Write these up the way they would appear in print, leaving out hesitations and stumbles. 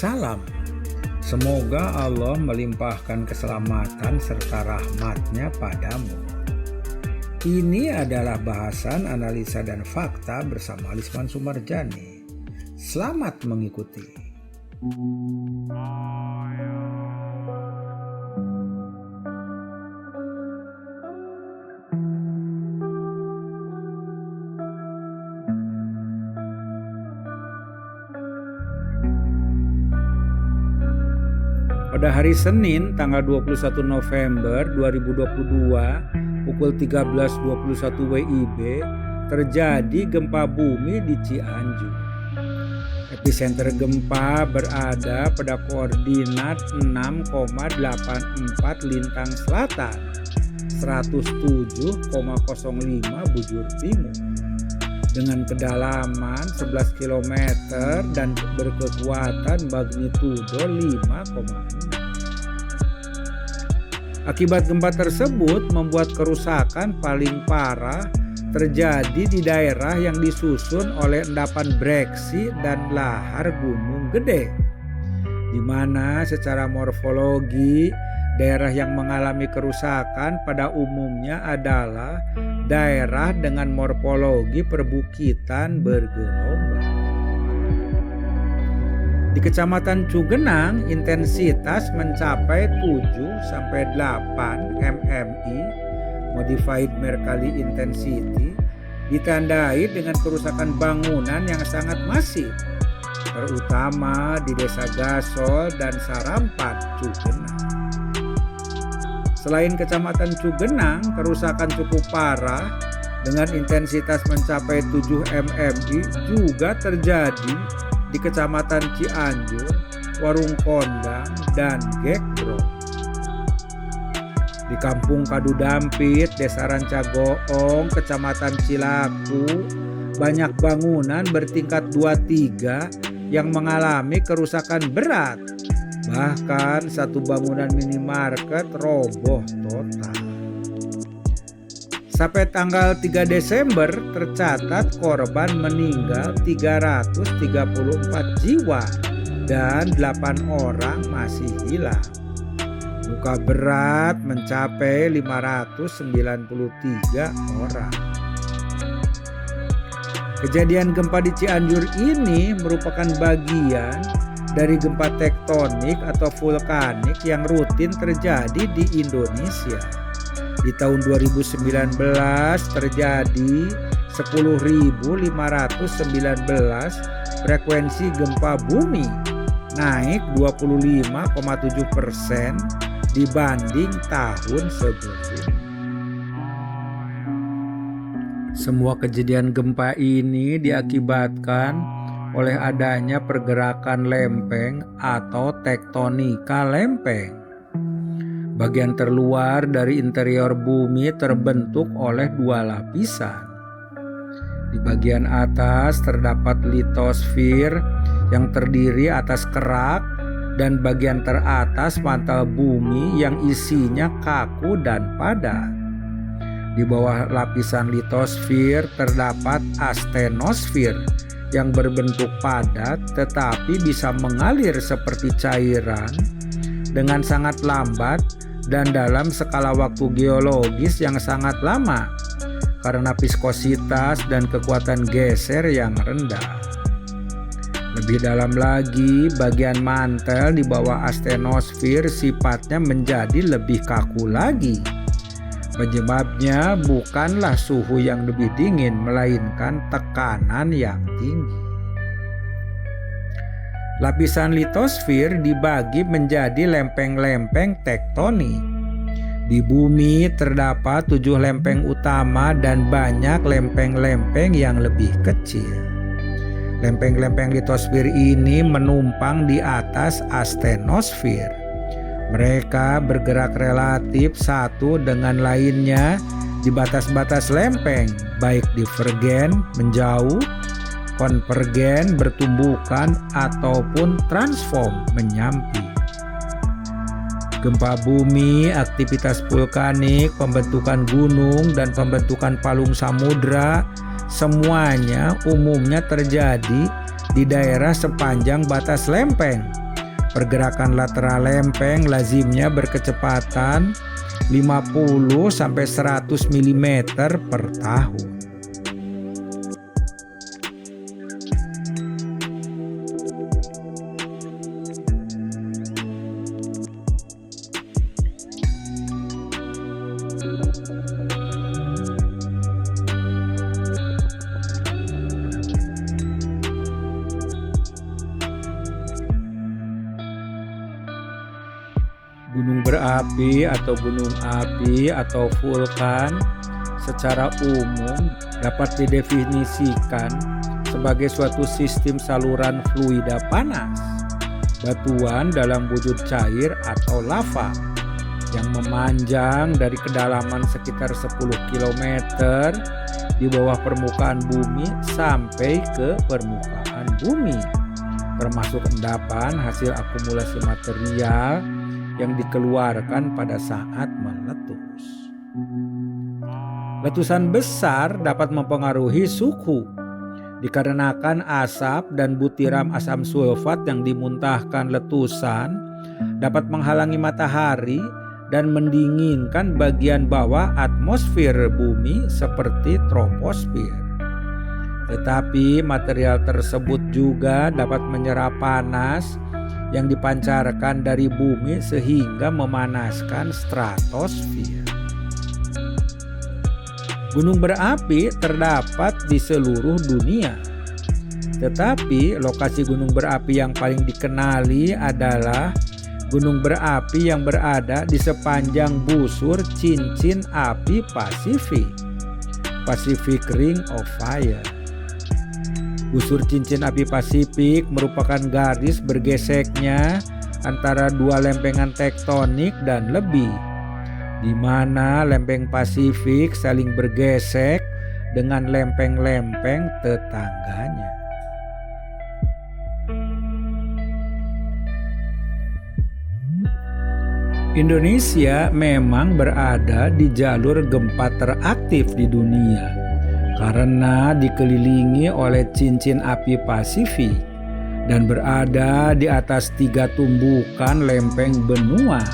Salam. Semoga Allah melimpahkan keselamatan serta rahmat-Nya padamu. Ini adalah bahasan analisa dan fakta bersama Lisman Sumarjani. Selamat mengikuti. Pada hari Senin tanggal 21 November 2022 pukul 13.21 WIB terjadi gempa bumi di Cianjur. Epicenter gempa berada pada koordinat 6,84 lintang selatan, 107,05 bujur timur. Dengan kedalaman 11 km dan berkekuatan magnitudo 5,6. Akibat gempa tersebut membuat kerusakan paling parah terjadi di daerah yang disusun oleh endapan breksi dan lahar Gunung Gede, di mana secara morfologi daerah yang mengalami kerusakan pada umumnya adalah daerah dengan morfologi perbukitan bergelombang. Di Kecamatan Cugenang, intensitas mencapai 7-8 mmi, modified Mercalli intensity, ditandai dengan kerusakan bangunan yang sangat masif, terutama di Desa Gasol dan Sarampat, Cugenang. Selain Kecamatan Cugenang, kerusakan cukup parah dengan intensitas mencapai 7 mmi juga terjadi di Kecamatan Cianjur, Warung Kondang, dan Gekbro. Di Kampung Kadu Dampit, Desa Rancagoong, Kecamatan Cilaku, banyak bangunan bertingkat 2-3 yang mengalami kerusakan berat. Bahkan satu bangunan minimarket roboh total. Sampai tanggal 3 Desember tercatat korban meninggal 334 jiwa dan 8 orang masih hilang. Luka berat mencapai 593 orang. Kejadian gempa di Cianjur ini merupakan bagian dari gempa tektonik atau vulkanik yang rutin terjadi di Indonesia. Di tahun 2019 terjadi 10.519 frekuensi gempa bumi, naik 25,7% dibanding tahun sebelumnya. Semua kejadian gempa ini diakibatkan oleh adanya pergerakan lempeng atau tektonika lempeng. Bagian terluar dari interior bumi terbentuk oleh 2 lapisan. Di bagian atas terdapat litosfer yang terdiri atas kerak dan bagian teratas mantel bumi yang isinya kaku dan padat. Di bawah lapisan litosfer terdapat astenosfer yang berbentuk padat tetapi bisa mengalir seperti cairan dengan sangat lambat dan dalam skala waktu geologis yang sangat lama karena viskositas dan kekuatan geser yang rendah. Lebih dalam lagi, bagian mantel di bawah astenosfer sifatnya menjadi lebih kaku lagi. Penyebabnya bukanlah suhu yang lebih dingin, melainkan tekanan yang tinggi. Lapisan litosfer dibagi menjadi lempeng-lempeng tektonik. Di bumi terdapat 7 lempeng utama dan banyak lempeng-lempeng yang lebih kecil. Lempeng-lempeng litosfer ini menumpang di atas astenosfer. Mereka bergerak relatif satu dengan lainnya di batas-batas lempeng, baik divergen menjauh, konvergen bertumbukan, ataupun transform menyampi. Gempa bumi, aktivitas vulkanik, pembentukan gunung, dan pembentukan palung samudra semuanya umumnya terjadi di daerah sepanjang batas lempeng Pergerakan lateral lempeng lazimnya berkecepatan 50-100 mm per tahun. Gunung berapi atau gunung api atau vulkan secara umum dapat didefinisikan sebagai suatu sistem saluran fluida panas, batuan dalam wujud cair atau lava yang memanjang dari kedalaman sekitar 10 km di bawah permukaan bumi sampai ke permukaan bumi, termasuk endapan hasil akumulasi material yang dikeluarkan pada saat meletus. Letusan besar dapat mempengaruhi suhu dikarenakan asap dan butiram asam sulfat yang dimuntahkan letusan dapat menghalangi matahari dan mendinginkan bagian bawah atmosfer bumi seperti troposfer. Tetapi material tersebut juga dapat menyerap panas yang dipancarkan dari bumi sehingga memanaskan stratosfer. Gunung berapi terdapat di seluruh dunia. Tetapi lokasi gunung berapi yang paling dikenali adalah gunung berapi yang berada di sepanjang busur cincin api Pasifik, Pacific Ring of Fire. Busur cincin api Pasifik merupakan garis bergeseknya antara dua lempengan tektonik dan lebih, di mana lempeng Pasifik saling bergesek dengan lempeng-lempeng tetangganya. Indonesia memang berada di jalur gempa teraktif di dunia karena dikelilingi oleh cincin api Pasifik dan berada di atas 3 tumbukan lempeng benua,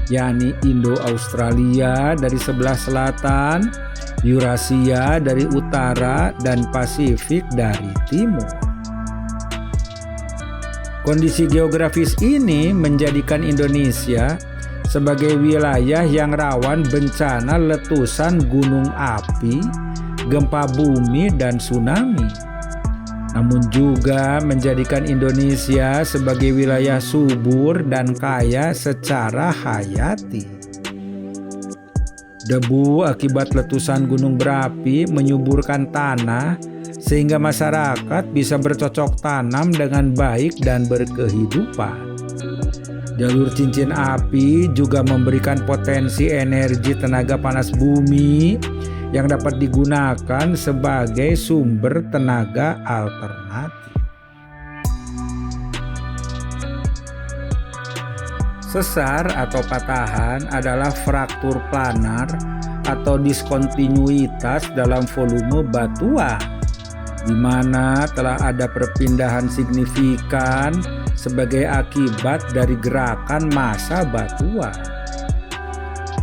yakni Indo-Australia dari sebelah selatan, Eurasia dari utara, dan Pasifik dari timur. Kondisi geografis ini menjadikan Indonesia sebagai wilayah yang rawan bencana letusan gunung api, gempa bumi, dan tsunami. Namun juga menjadikan Indonesia sebagai wilayah subur dan kaya secara hayati. Debu akibat letusan gunung berapi menyuburkan tanah sehingga masyarakat bisa bercocok tanam dengan baik dan berkehidupan. Jalur cincin api juga memberikan potensi energi tenaga panas bumi yang dapat digunakan sebagai sumber tenaga alternatif. Sesar atau patahan adalah fraktur planar atau diskontinuitas dalam volume batuan, di mana telah ada perpindahan signifikan sebagai akibat dari gerakan massa batuan.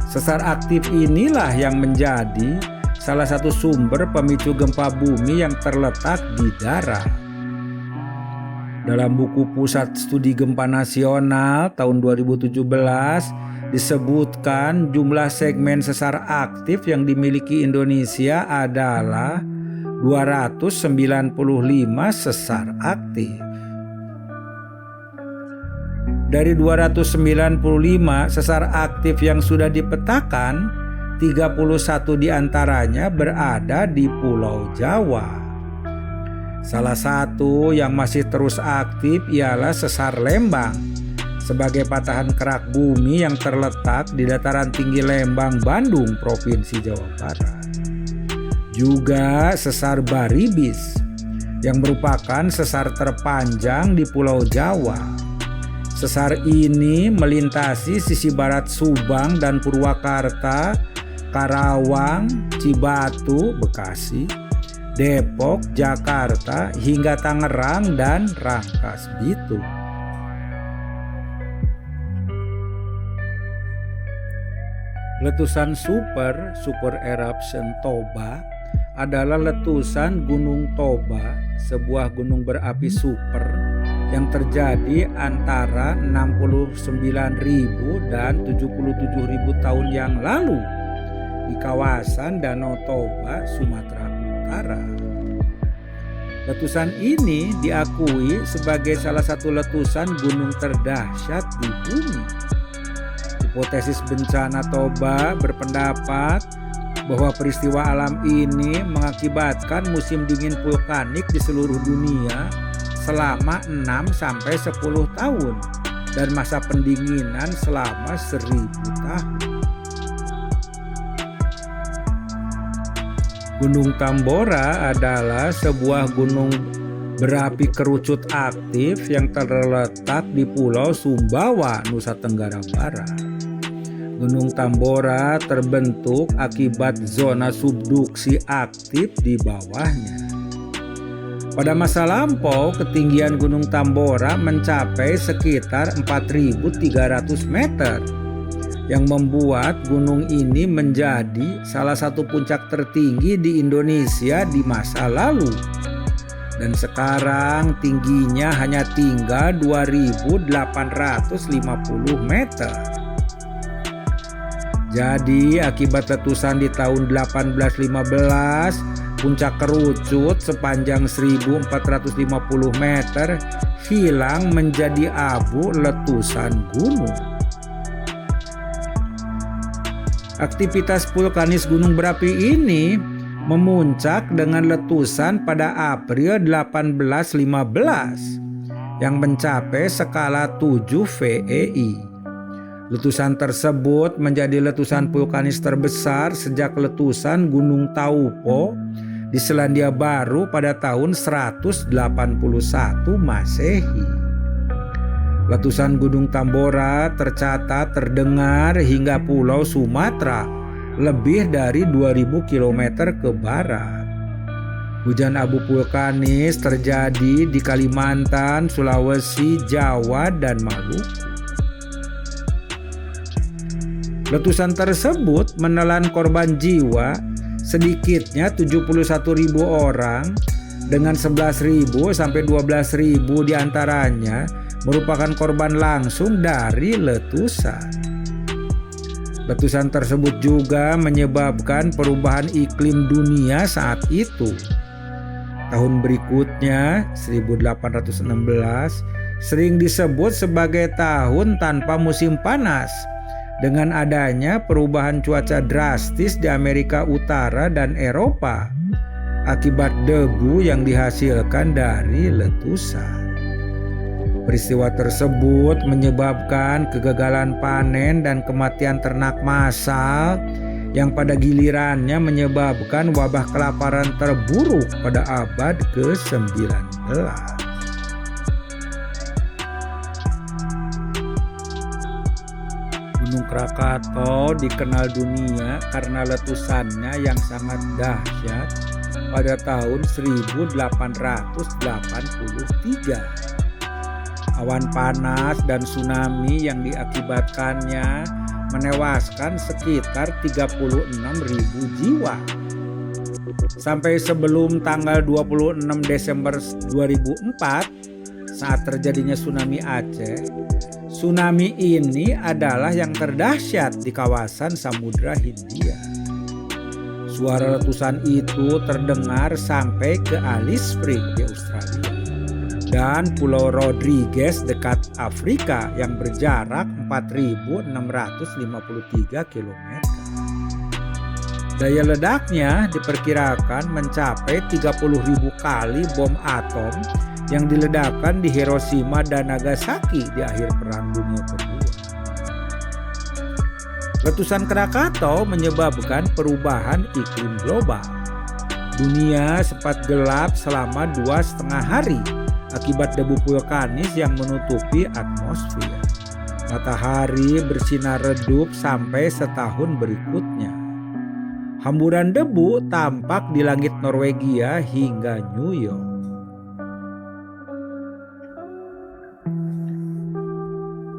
Sesar aktif inilah yang menjadi salah satu sumber pemicu gempa bumi yang terletak di darat. Dalam buku Pusat Studi Gempa Nasional tahun 2017 disebutkan jumlah segmen sesar aktif yang dimiliki Indonesia adalah 295 sesar aktif. Dari 295 sesar aktif yang sudah dipetakan, 31 diantaranya berada di Pulau Jawa. Salah satu yang masih terus aktif ialah Sesar Lembang, sebagai patahan kerak bumi yang terletak di dataran tinggi Lembang, Bandung, Provinsi Jawa Barat. Juga Sesar Baribis, yang merupakan sesar terpanjang di Pulau Jawa. Sesar ini melintasi sisi barat Subang dan Purwakarta, Karawang, Cibatu, Bekasi, Depok, Jakarta, hingga Tangerang dan Rangkas Bitung. Letusan super eruption Toba adalah letusan Gunung Toba, sebuah gunung berapi super yang terjadi antara 69.000 dan 77.000 tahun yang lalu di kawasan Danau Toba, Sumatera Utara. Letusan ini diakui sebagai salah satu letusan gunung terdahsyat di bumi. Hipotesis bencana Toba berpendapat bahwa peristiwa alam ini mengakibatkan musim dingin vulkanik di seluruh dunia selama 6-10 tahun dan masa pendinginan selama 1000 tahun. Gunung Tambora adalah sebuah gunung berapi kerucut aktif yang terletak di Pulau Sumbawa, Nusa Tenggara Barat. Gunung Tambora terbentuk akibat zona subduksi aktif di bawahnya. Pada masa lampau, ketinggian Gunung Tambora mencapai sekitar 4.300 meter, yang membuat gunung ini menjadi salah satu puncak tertinggi di Indonesia di masa lalu. Dan sekarang tingginya hanya tinggal 2.850 meter. Jadi akibat letusan di tahun 1815, puncak kerucut sepanjang 1.450 meter hilang menjadi abu letusan gunung. Aktivitas vulkanis gunung berapi ini memuncak dengan letusan pada April 1815 yang mencapai skala 7 VEI. Letusan tersebut menjadi letusan vulkanis terbesar sejak letusan Gunung Taupo di Selandia Baru pada tahun 181 Masehi. Letusan Gunung Tambora tercatat terdengar hingga Pulau Sumatera, lebih dari 2000 km ke barat. Hujan abu vulkanis terjadi di Kalimantan, Sulawesi, Jawa, dan Maluku. Letusan tersebut menelan korban jiwa sedikitnya 71.000 orang, dengan 11.000 sampai 12.000 diantaranya merupakan korban langsung dari letusan. Letusan tersebut juga menyebabkan perubahan iklim dunia saat itu. Tahun berikutnya, 1816, sering disebut sebagai tahun tanpa musim panas, dengan adanya perubahan cuaca drastis di Amerika Utara dan Eropa akibat debu yang dihasilkan dari letusan. Peristiwa tersebut menyebabkan kegagalan panen dan kematian ternak massal yang pada gilirannya menyebabkan wabah kelaparan terburuk pada abad ke-19. Gunung Krakatau dikenal dunia karena letusannya yang sangat dahsyat pada tahun 1883. Awan panas dan tsunami yang diakibatkannya menewaskan sekitar 36.000 jiwa. Sampai sebelum tanggal 26 Desember 2004, saat terjadinya tsunami Aceh, tsunami ini adalah yang terdahsyat di kawasan Samudra Hindia. Suara letusan itu terdengar sampai ke Alice Springs di Australia dan Pulau Rodrigues dekat Afrika yang berjarak 4.653 km. Daya ledaknya diperkirakan mencapai 30.000 kali bom atom yang diledakkan di Hiroshima dan Nagasaki di akhir Perang Dunia Kedua. Letusan Krakatau menyebabkan perubahan iklim global. Dunia sempat gelap selama 2,5 hari akibat debu vulkanis yang menutupi atmosfer. Matahari bersinar redup sampai setahun berikutnya. Hamburan debu tampak di langit Norwegia hingga New York.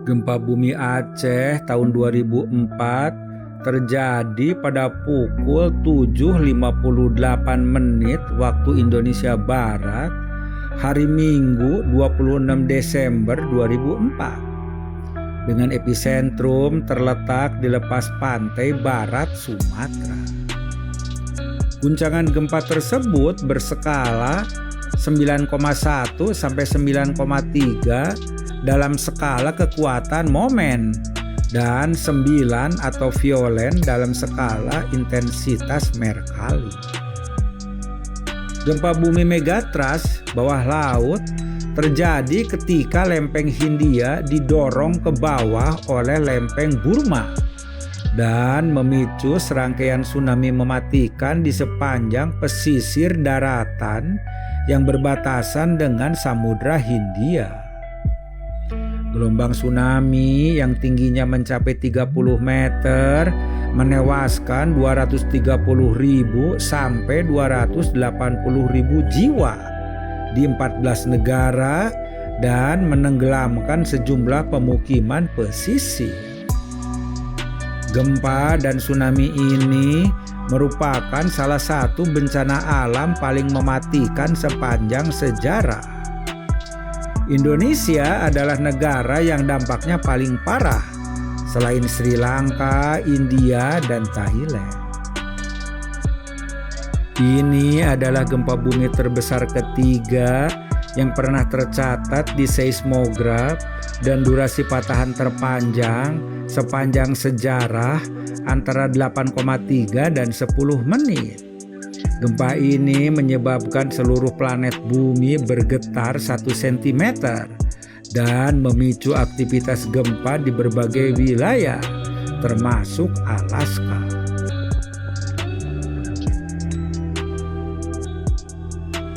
Gempa bumi Aceh tahun 2004 terjadi pada pukul 7.58 waktu Indonesia Barat, hari Minggu 26 Desember 2004, dengan epicentrum terletak di lepas pantai barat Sumatera. Guncangan gempa tersebut berskala 9,1 sampai 9,3 dalam skala kekuatan momen dan 9 atau violen dalam skala intensitas Mercalli. Gempa bumi megatrust bawah laut terjadi ketika lempeng Hindia didorong ke bawah oleh lempeng Burma dan memicu serangkaian tsunami mematikan di sepanjang pesisir daratan yang berbatasan dengan Samudra Hindia. Gelombang tsunami yang tingginya mencapai 30 meter menewaskan 230.000 sampai 280.000 jiwa di 14 negara dan menenggelamkan sejumlah pemukiman pesisir. Gempa dan tsunami ini merupakan salah satu bencana alam paling mematikan sepanjang sejarah. Indonesia adalah negara yang dampaknya paling parah selain Sri Lanka, India, dan Thailand. Ini adalah gempa bumi terbesar ketiga yang pernah tercatat di seismograf dan durasi patahan terpanjang sepanjang sejarah antara 8,3 dan 10 menit. Gempa ini menyebabkan seluruh planet bumi bergetar 1 cm dan memicu aktivitas gempa di berbagai wilayah, termasuk Alaska.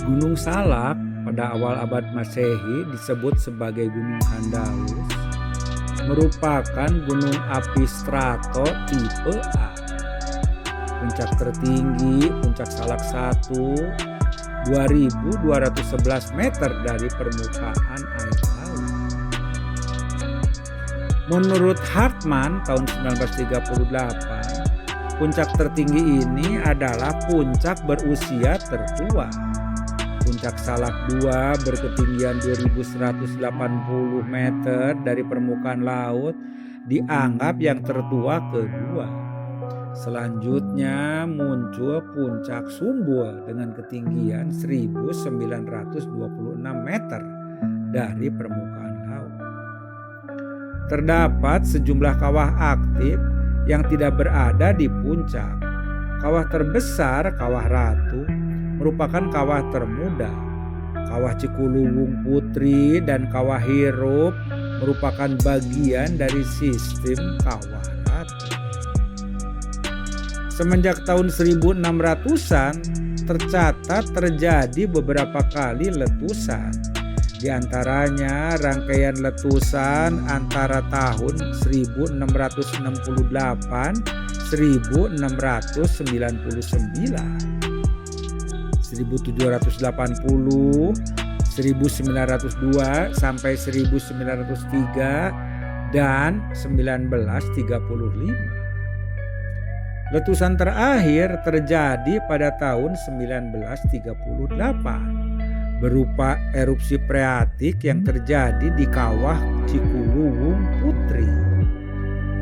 Gunung Salak pada awal abad Masehi disebut sebagai Gunung Handalus, merupakan gunung api strato tipe A. Puncak tertinggi Puncak Salak 1 2.211 meter dari permukaan air laut. Menurut Hartmann tahun 1938, puncak tertinggi ini adalah puncak berusia tertua. Puncak Salak 2 berketinggian 2.180 meter dari permukaan laut dianggap yang tertua kedua. Selanjutnya muncul Puncak Sumbul dengan ketinggian 1.926 meter dari permukaan laut. Terdapat sejumlah kawah aktif yang tidak berada di puncak. Kawah terbesar, Kawah Ratu, merupakan kawah termuda. Kawah Cikuluwung Putri dan Kawah Hirup merupakan bagian dari sistem Kawah Ratu. Semenjak tahun 1600-an tercatat terjadi beberapa kali letusan. Di antaranya rangkaian letusan antara tahun 1668 1699, 1780, 1902 sampai 1903 dan 1935. Letusan terakhir terjadi pada tahun 1938 berupa erupsi freatik yang terjadi di Kawah Cikuluwung Putri.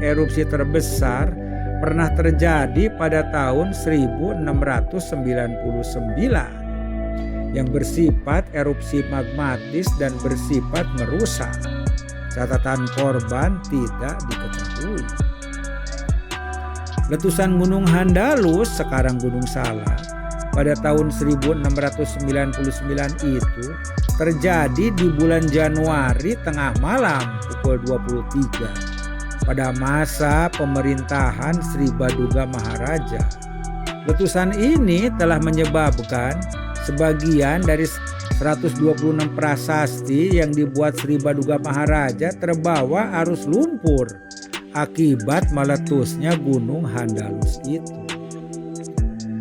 Erupsi terbesar pernah terjadi pada tahun 1699 yang bersifat erupsi magmatis dan bersifat merusak. Catatan korban tidak diketahui. Letusan Gunung Handalus, sekarang Gunung Salak, pada tahun 1699 itu terjadi di bulan Januari tengah malam pukul 23 pada masa pemerintahan Sri Baduga Maharaja. Letusan ini telah menyebabkan sebagian dari 126 prasasti yang dibuat Sri Baduga Maharaja terbawa arus lumpur akibat meletusnya Gunung Handalus itu.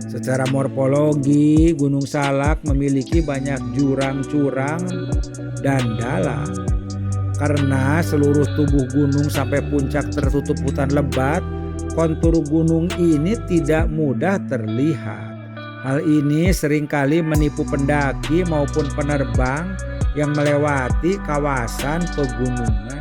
Secara morfologi, Gunung Salak memiliki banyak jurang-jurang dan dalam. Karena seluruh tubuh gunung sampai puncak tertutup hutan lebat, kontur gunung ini tidak mudah terlihat. Hal ini seringkali menipu pendaki maupun penerbang yang melewati kawasan pegunungan ini.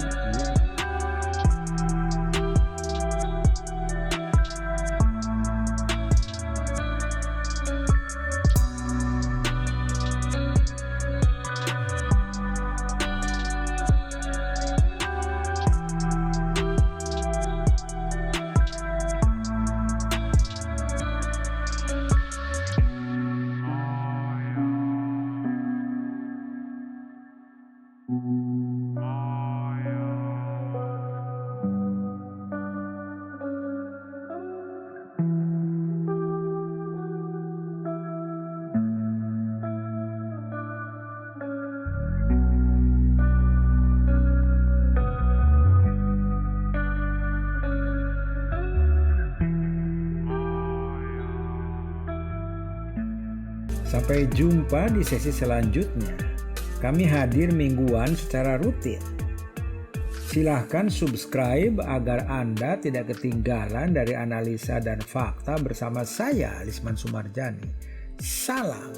Sampai jumpa di sesi selanjutnya. Kami hadir mingguan secara rutin. Silahkan subscribe agar Anda tidak ketinggalan dari analisa dan fakta bersama saya, Lisman Sumarjani. Salam.